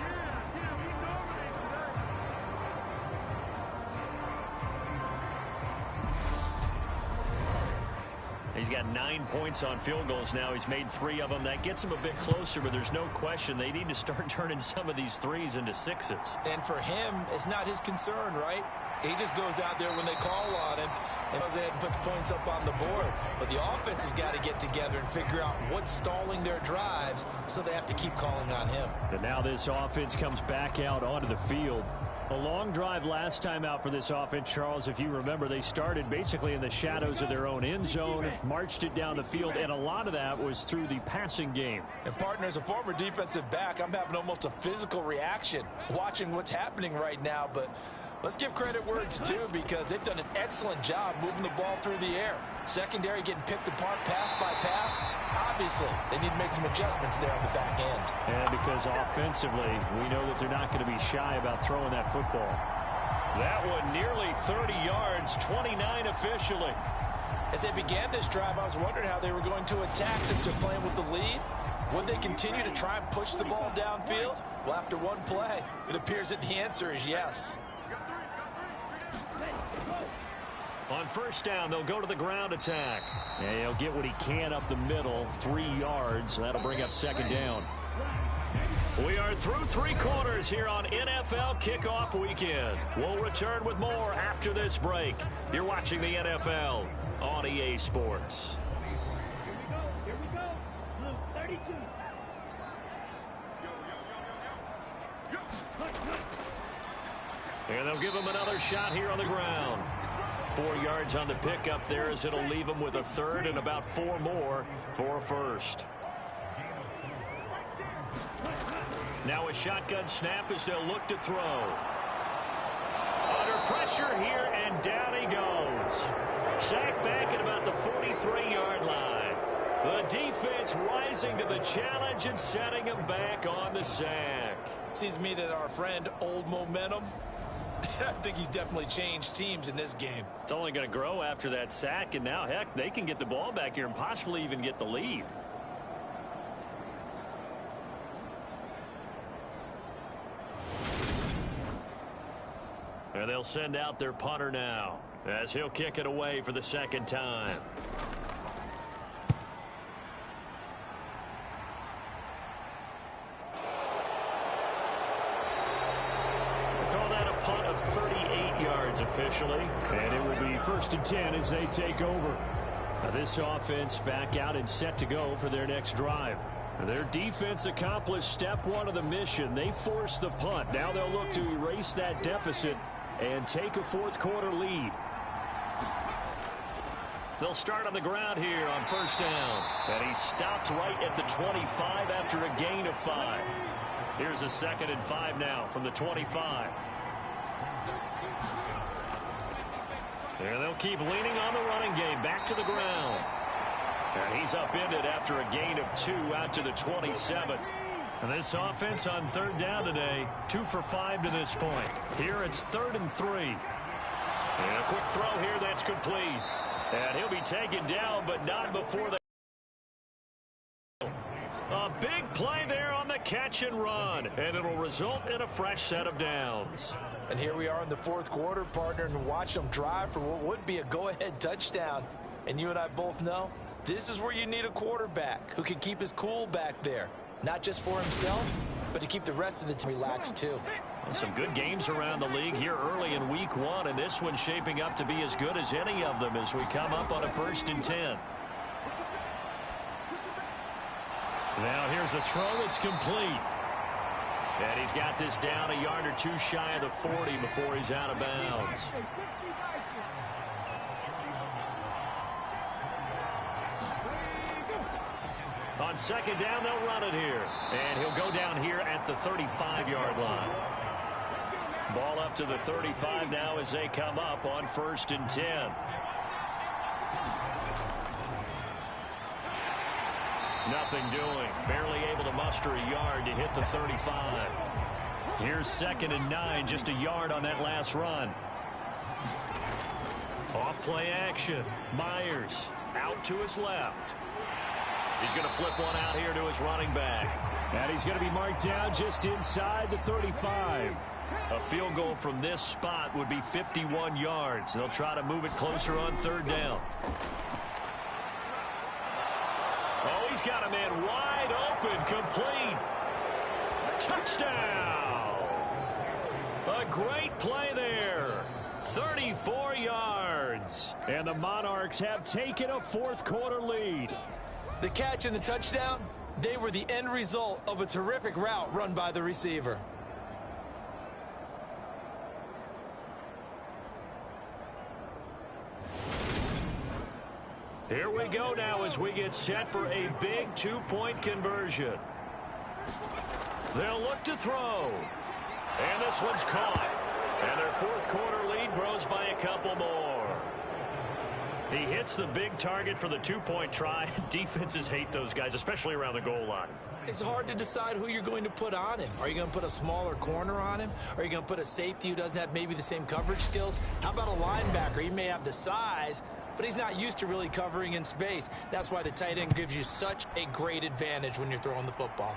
He's got 9 points on field goals now. He's made 3 of them. That gets him a bit closer, but there's no question they need to start turning some of these 3s into 6s. And for him, it's not his concern, right? He just goes out there when they call on him and goes ahead and puts points up on the board. But the offense has got to get together and figure out what's stalling their drives, so they have to keep calling on him. And now this offense comes back out onto the field. A long drive last time out for this offense, Charles. If you remember, they started basically in the shadows of their own end zone, marched it down the field, and a lot of that was through the passing game. And partner, as a former defensive back, I'm having almost a physical reaction watching what's happening right now. But let's give credit where it's due, because they've done an excellent job moving the ball through the air. Secondary getting picked apart pass by pass. Obviously, they need to make some adjustments there on the back end. And because offensively, we know that they're not going to be shy about throwing that football. That one nearly 30 yards, 29 officially. As they began this drive, I was wondering how they were going to attack since they're playing with the lead. Would they continue to try and push the ball downfield? Well, after one play, it appears that the answer is yes. On 1st down, they'll go to the ground attack. And he'll get what he can up the middle, 3 yards. That'll bring up 2nd down. We are through 3 quarters here on NFL Kickoff Weekend. We'll return with more after this break. You're watching the NFL on EA Sports. Here we go. Blue 32. And they'll give him another shot here on the ground. 4 yards on the pickup there as it'll leave him with a third and about 4 more for a first. Now a shotgun snap as they'll look to throw. Under pressure here, and down he goes. Sacked back at about the 43-yard line. The defense rising to the challenge and setting him back on the sack. Seems to me that our friend Old Momentum, I think he's definitely changed teams in this game. It's only going to grow after that sack, and now, heck, they can get the ball back here and possibly even get the lead. And they'll send out their punter now as he'll kick it away for the second time. Call that a punt of 38 yards officially. And it will be 1st and 10 as they take over. Now this offense back out and set to go for their next drive. Their defense accomplished step 1 of the mission. They forced the punt. Now they'll look to erase that deficit and take a 4th quarter lead. They'll start on the ground here on 1st down. And he stopped right at the 25 after a gain of 5. Here's a 2nd and 5 now from the 25. And they'll keep leaning on the running game back to the ground. And he's upended after a gain of 2 out to the 27. And this offense on 3rd down today, 2 for 5 to this point. Here it's 3rd and 3. And a quick throw here that's complete. And he'll be taken down, but not before they... A big play there on the catch and run. And it'll result in a fresh set of downs. And here we are in the 4th quarter, partner, and watch them drive for what would be a go-ahead touchdown. And you and I both know this is where you need a quarterback who can keep his cool back there. Not just for himself, but to keep the rest of the team relaxed too. Well, some good games around the league here early in week 1, and this one's shaping up to be as good as any of them as we come up on a 1st and 10. Now here's a throw that's complete. And he's got this down a yard or 2 shy of the 40 before he's out of bounds. On 2nd down, they'll run it here. And he'll go down here at the 35-yard line. Ball up to the 35 now as they come up on 1st and 10. Nothing doing. Barely able to muster a yard to hit the 35. Here's 2nd and 9, just a yard on that last run. Off play action. Myers out to his left. He's going to flip one out here to his running back. And he's going to be marked down just inside the 35. A field goal from this spot would be 51 yards. They'll try to move it closer on 3rd down. Oh, he's got a man wide open, complete. Touchdown! A great play there. 34 yards. And the Monarchs have taken a 4th quarter lead. The catch and the touchdown, they were the end result of a terrific route run by the receiver. Here we go now as we get set for a big 2-point conversion. They'll look to throw. And this one's caught. And their 4th quarter lead grows by a couple more. He hits the big target for the 2-point try. Defenses hate those guys, especially around the goal line. It's hard to decide who you're going to put on him. Are you going to put a smaller corner on him? Are you going to put a safety who doesn't have maybe the same coverage skills? How about a linebacker? He may have the size, but he's not used to really covering in space. That's why the tight end gives you such a great advantage when you're throwing the football.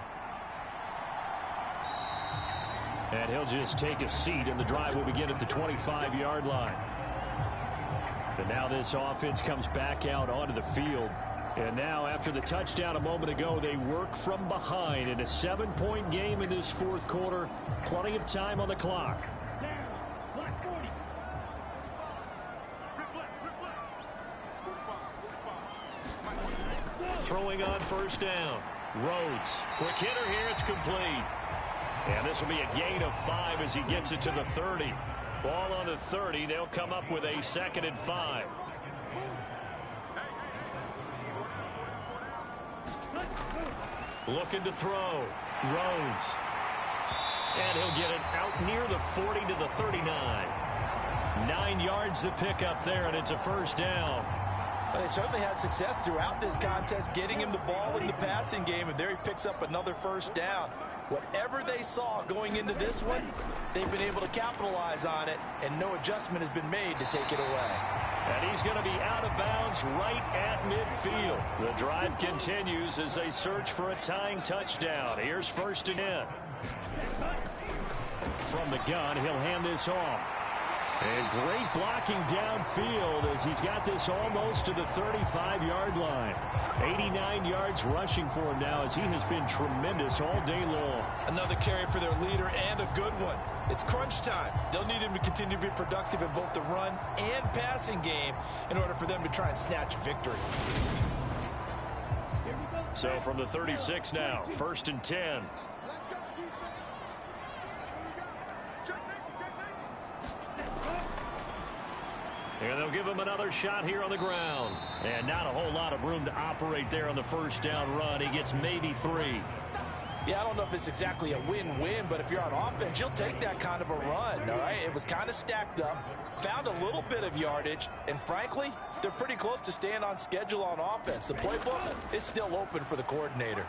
And he'll just take a seat, and the drive will begin at the 25-yard line. And now this offense comes back out onto the field. And now, after the touchdown a moment ago, they work from behind in a 7-point game in this fourth quarter. Plenty of time on the clock. Down. Block 40. Throwing on first down. Rhodes. Quick hitter here. It's complete. And this will be a gain of 5 as he gets it to the 30. Ball on the 30. They'll come up with a 2nd and 5. Looking to throw. Rhodes. And he'll get it out near the 40 to the 39. 9 yards to pick up there, and it's a first down. Well, they certainly had success throughout this contest, getting him the ball in the passing game, and there he picks up another first down. Whatever they saw going into this one, they've been able to capitalize on it, and no adjustment has been made to take it away. And he's going to be out of bounds right at midfield. The drive continues as they search for a tying touchdown. Here's 1st and 10. From the gun, he'll hand this off. And great blocking downfield as he's got this almost to the 35-yard line. 89 yards rushing for him now as he has been tremendous all day long. Another carry for their leader, and a good one. It's crunch time. They'll need him to continue to be productive in both the run and passing game in order for them to try and snatch victory. So from the 36 now, 1st and 10. And they'll give him another shot here on the ground. And not a whole lot of room to operate there on the first down run. He gets maybe 3. Yeah, I don't know if it's exactly a win-win, but if you're on offense, you'll take that kind of a run, all right? It was kind of stacked up, found a little bit of yardage, and frankly, they're pretty close to staying on schedule on offense. The playbook is still open for the coordinator.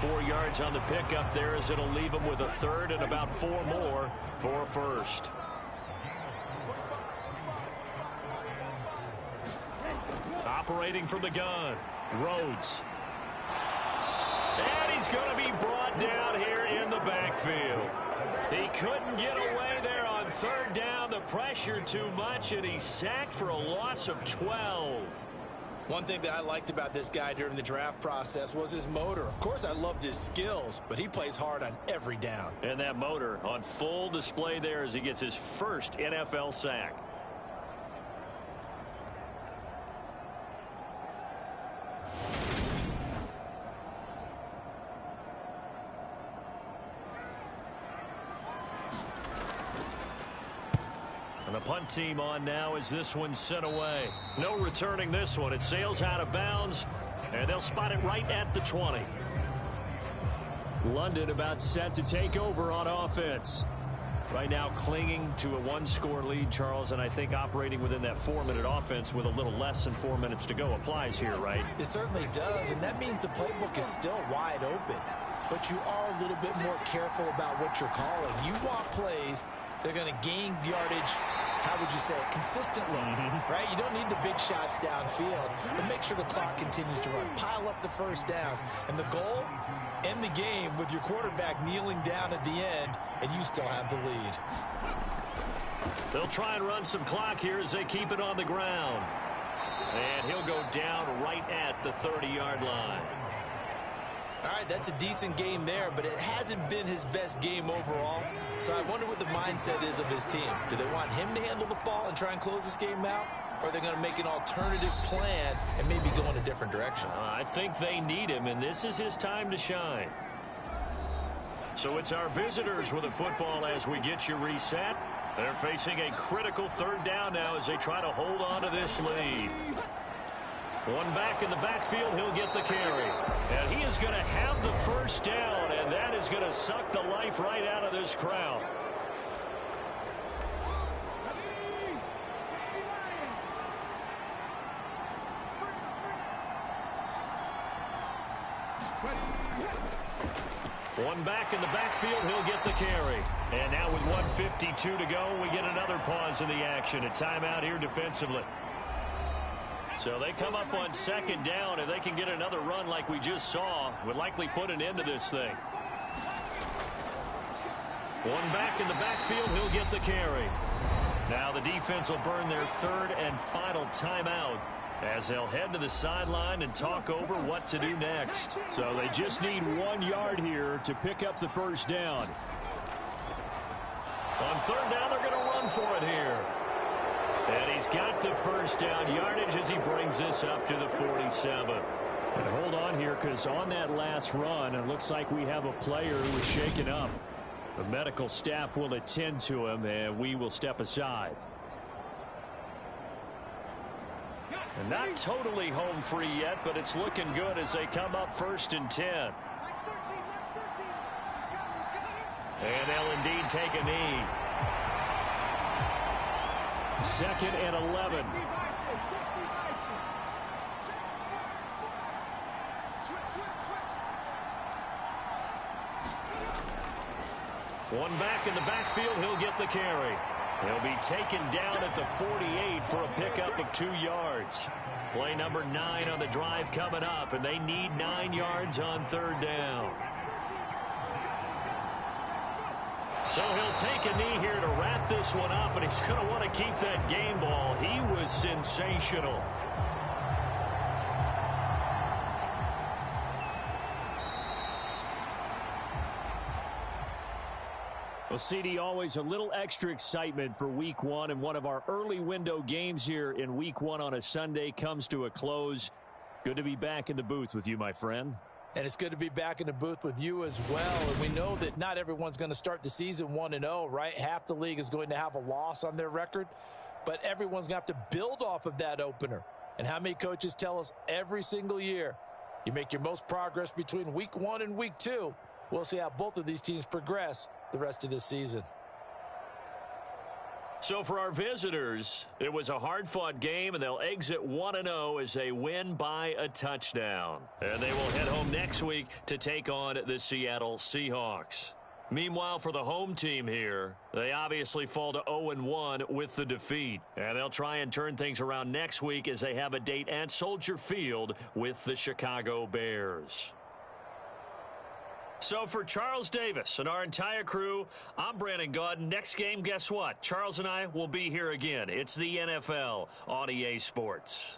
4 yards on the pickup there as it'll leave him with a 3rd and about 4 more for a first. Operating from the gun, Rhodes. And he's going to be brought down here in the backfield. He couldn't get away there on 3rd down. The pressure too much, and he's sacked for a loss of 12. One thing that I liked about this guy during the draft process was his motor. Of course, I loved his skills, but he plays hard on every down. And that motor on full display there as he gets his first NFL sack. And the punt team on now as this one's sent away. No returning this one. It sails out of bounds, and they'll spot it right at the 20. London about set to take over on offense. Right now clinging to a 1-score lead, Charles, and I think operating within that 4-minute offense with a little less than 4 minutes to go applies here, right? It certainly does, and that means the playbook is still wide open. But you are a little bit more careful about what you're calling. You want plays that are going to gain yardage, how would you say it, consistently, right? You don't need the big shots downfield, but make sure the clock continues to run. Pile up the first downs. And the goal, end the game with your quarterback kneeling down at the end, and you still have the lead. They'll try and run some clock here as they keep it on the ground. And he'll go down right at the 30-yard line. All right, that's a decent game there, but it hasn't been his best game overall. So I wonder what the mindset is of his team. Do they want him to handle the ball and try and close this game out? Or are they going to make an alternative plan and maybe go in a different direction? I think they need him, and this is his time to shine. So it's our visitors with the football as we get you reset. They're facing a critical 3rd down now as they try to hold on to this lead. One back in the backfield, he'll get the carry. And he is going to have the first down, and that is going to suck the life right out of this crowd. One back in the backfield, he'll get the carry. And now with 1:52 to go, we get another pause in the action. A timeout here defensively. So they come up on 2nd down. If they can get another run like we just saw, would likely put an end to this thing. One back in the backfield, he'll get the carry. Now the defense will burn their 3rd and final timeout as they'll head to the sideline and talk over what to do next. So they just need 1 yard here to pick up the first down. On third down, they're going to run for it here. And he's got the first down yardage as he brings this up to the 47. And hold on here, because on that last run, it looks like we have a player who is shaken up. The medical staff will attend to him, and we will step aside. And not totally home free yet, but it's looking good as they come up 1st and 10. And they'll indeed take a knee. 2nd and 11. One back in the backfield, he'll get the carry. He'll be taken down at the 48 for a pickup of 2 yards. Play number 9 on the drive coming up, and they need 9 yards on third down. So he'll take a knee here to wrap this one up, and he's going to want to keep that game ball. He was sensational. Well, CD, always a little extra excitement for Week 1, and one of our early window games here in Week 1 on a Sunday comes to a close. Good to be back in the booth with you, my friend. And it's good to be back in the booth with you as well. And we know that not everyone's going to start the season 1-0, right? Half the league is going to have a loss on their record, but everyone's going to have to build off of that opener. And how many coaches tell us every single year, you make your most progress between Week 1 and Week 2. We'll see how both of these teams progress the rest of this season. So for our visitors, it was a hard-fought game, and they'll exit 1-0 as they win by a touchdown. And they will head home next week to take on the Seattle Seahawks. Meanwhile, for the home team here, they obviously fall to 0-1 with the defeat. And they'll try and turn things around next week as they have a date at Soldier Field with the Chicago Bears. So for Charles Davis and our entire crew, I'm Brandon Gaudin. Next game, guess what? Charles and I will be here again. It's the NFL on EA Sports.